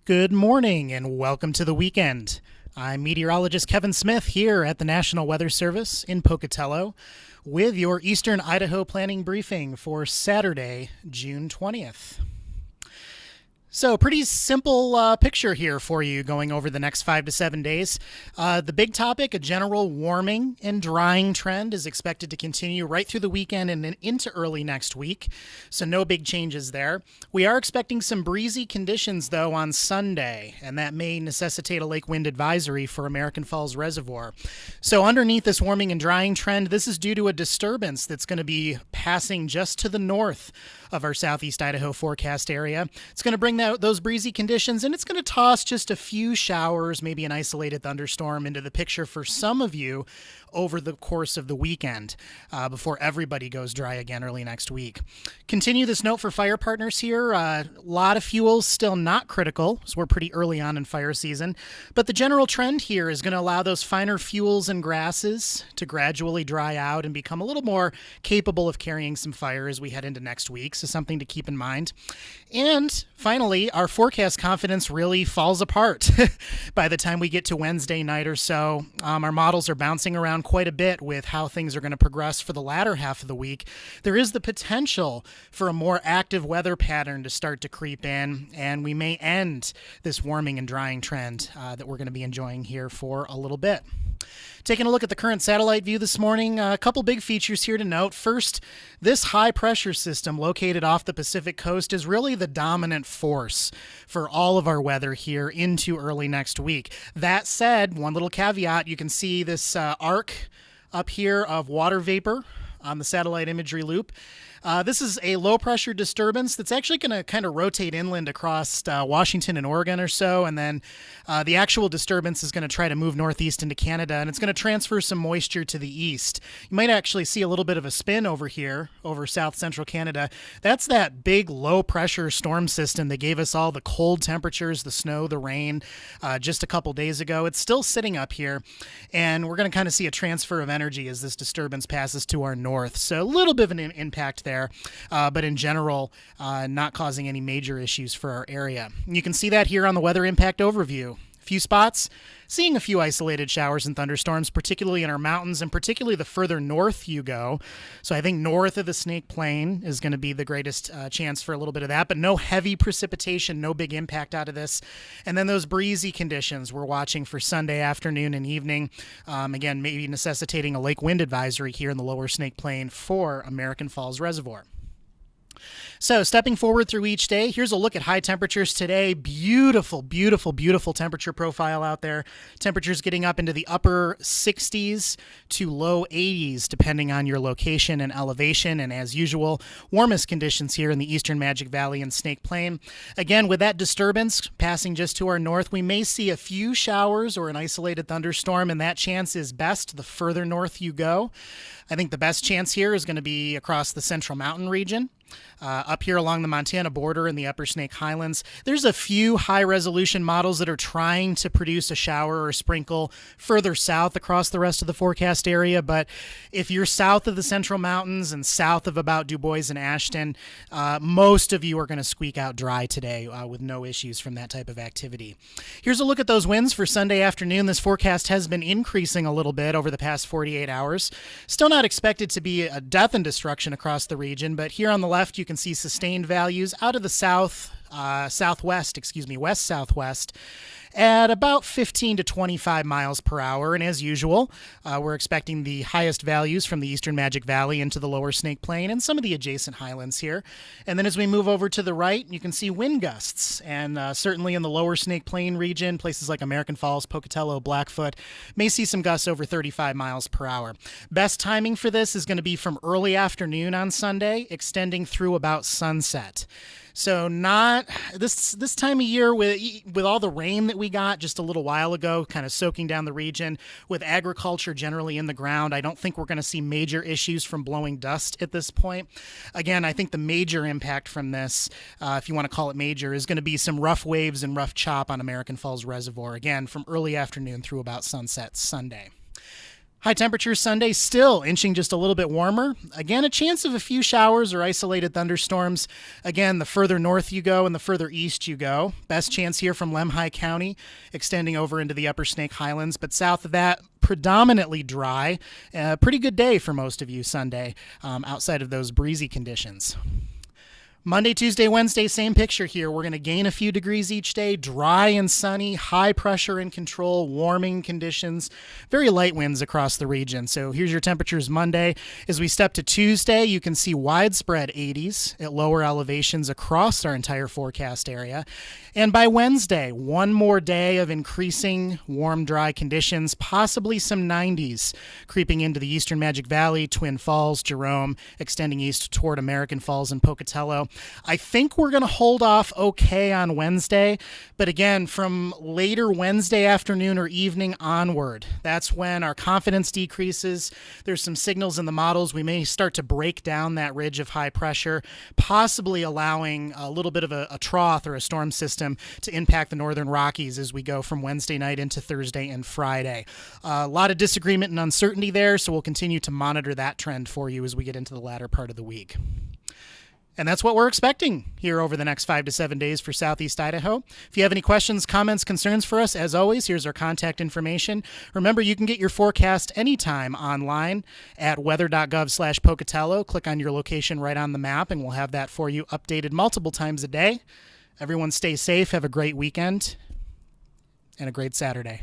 Good morning and welcome to the weekend. I'm meteorologist Kevin Smith here at the National Weather Service in Pocatello with your Eastern Idaho planning briefing for Saturday, June 20th. So pretty simple picture here for you going over the next 5 to 7 days. The big topic, a general warming and drying trend, is expected to continue right through the weekend and then into early next week. So no big changes there. We are expecting some breezy conditions, though, on Sunday, and that may necessitate a lake wind advisory for American Falls Reservoir. So underneath this warming and drying trend, this is due to a disturbance that's going to be passing just to the north of our southeast Idaho forecast area. It's going to bring those breezy conditions, and it's going to toss just a few showers, maybe an isolated thunderstorm into the picture for some of you over the course of the weekend before everybody goes dry again early next week. Continue this note for fire partners here. A lot of fuels still not critical, so we're pretty early on in fire season. But the general trend here is going to allow those finer fuels and grasses to gradually dry out and become a little more capable of carrying some fire as we head into next week. So something to keep in mind. And finally, our forecast confidence really falls apart by the time we get to Wednesday night or so. Our models are bouncing around quite a bit with how things are going to progress for the latter half of the week. There is the potential for a more active weather pattern to start to creep in, and we may end this warming and drying trend that we're going to be enjoying here for a little bit. Taking a look at the current satellite view this morning, a couple big features here to note. First, this high pressure system located off the Pacific coast is really the dominant force for all of our weather here into early next week. That said, one little caveat, you can see this arc up here of water vapor on the satellite imagery loop. This is a low-pressure disturbance that's actually going to kind of rotate inland across Washington and Oregon or so, and then the actual disturbance is going to try to move northeast into Canada, and it's going to transfer some moisture to the east. You might actually see a little bit of a spin over here, over south-central Canada. That's that big low-pressure storm system that gave us all the cold temperatures, the snow, the rain, just a couple days ago. It's still sitting up here, and we're going to kind of see a transfer of energy as this disturbance passes to our north. So a little bit of an impact there. But in general, not causing any major issues for our area. You can see that here on the weather impact overview. A few spots, seeing a few isolated showers and thunderstorms, particularly in our mountains and particularly the further north you go. So I think north of the Snake Plain is going to be the greatest chance for a little bit of that, but no heavy precipitation, no big impact out of this. And then those breezy conditions we're watching for Sunday afternoon and evening. Again, maybe necessitating a lake wind advisory here in the lower Snake Plain for American Falls Reservoir. So stepping forward through each day, here's a look at high temperatures today. Beautiful, beautiful, beautiful temperature profile out there. Temperatures getting up into the upper 60s to low 80s, depending on your location and elevation. And as usual, warmest conditions here in the eastern Magic Valley and Snake Plain. Again, with that disturbance passing just to our north, we may see a few showers or an isolated thunderstorm, and that chance is best the further north you go. I think the best chance here is going to be across the Central Mountain region. Up here along the Montana border in the upper Snake Highlands, there's a few high-resolution models that are trying to produce a shower or a sprinkle further south across the rest of the forecast area, but if you're south of the Central Mountains and south of about Du Bois and Ashton, most of you are going to squeak out dry today with no issues from that type of activity. Here's a look at those winds for Sunday afternoon. This forecast has been increasing a little bit over the past 48 hours. Still not expected to be a death and destruction across the region, but here on the left you can see sustained values out of the west-southwest at about 15 to 25 miles per hour. And as usual, we're expecting the highest values from the eastern Magic Valley into the lower Snake Plain and some of the adjacent highlands here. And then as we move over to the right, you can see wind gusts. And certainly in the lower Snake Plain region, places like American Falls, Pocatello, Blackfoot, may see some gusts over 35 miles per hour. Best timing for this is going to be from early afternoon on Sunday, extending through about sunset. So not this time of year with all the rain that we got just a little while ago, kind of soaking down the region, with agriculture generally in the ground, I don't think we're going to see major issues from blowing dust at this point. Again, I think the major impact from this, if you want to call it major, is going to be some rough waves and rough chop on American Falls Reservoir, again, from early afternoon through about sunset Sunday. High temperatures Sunday still inching just a little bit warmer. Again, a chance of a few showers or isolated thunderstorms. Again, the further north you go and the further east you go. Best chance here from Lemhi County, extending over into the upper Snake Highlands. But south of that, predominantly dry. Pretty good day for most of you Sunday, outside of those breezy conditions. Monday, Tuesday, Wednesday, same picture here. We're going to gain a few degrees each day, dry and sunny, high pressure in control, warming conditions, very light winds across the region. So here's your temperatures Monday. As we step to Tuesday, you can see widespread 80s at lower elevations across our entire forecast area. And by Wednesday, one more day of increasing warm, dry conditions, possibly some 90s creeping into the eastern Magic Valley, Twin Falls, Jerome, extending east toward American Falls and Pocatello. I think we're going to hold off okay on Wednesday, but again, from later Wednesday afternoon or evening onward, that's when our confidence decreases. There's some signals in the models. We may start to break down that ridge of high pressure, possibly allowing a little bit of a trough or a storm system to impact the northern Rockies as we go from Wednesday night into Thursday and Friday. A lot of disagreement and uncertainty there, so we'll continue to monitor that trend for you as we get into the latter part of the week. And that's what we're expecting here over the next 5 to 7 days for Southeast Idaho. If you have any questions, comments, concerns for us, as always, here's our contact information. Remember, you can get your forecast anytime online at weather.gov/Pocatello. Click on your location right on the map, and we'll have that for you updated multiple times a day. Everyone stay safe, have a great weekend, and a great Saturday.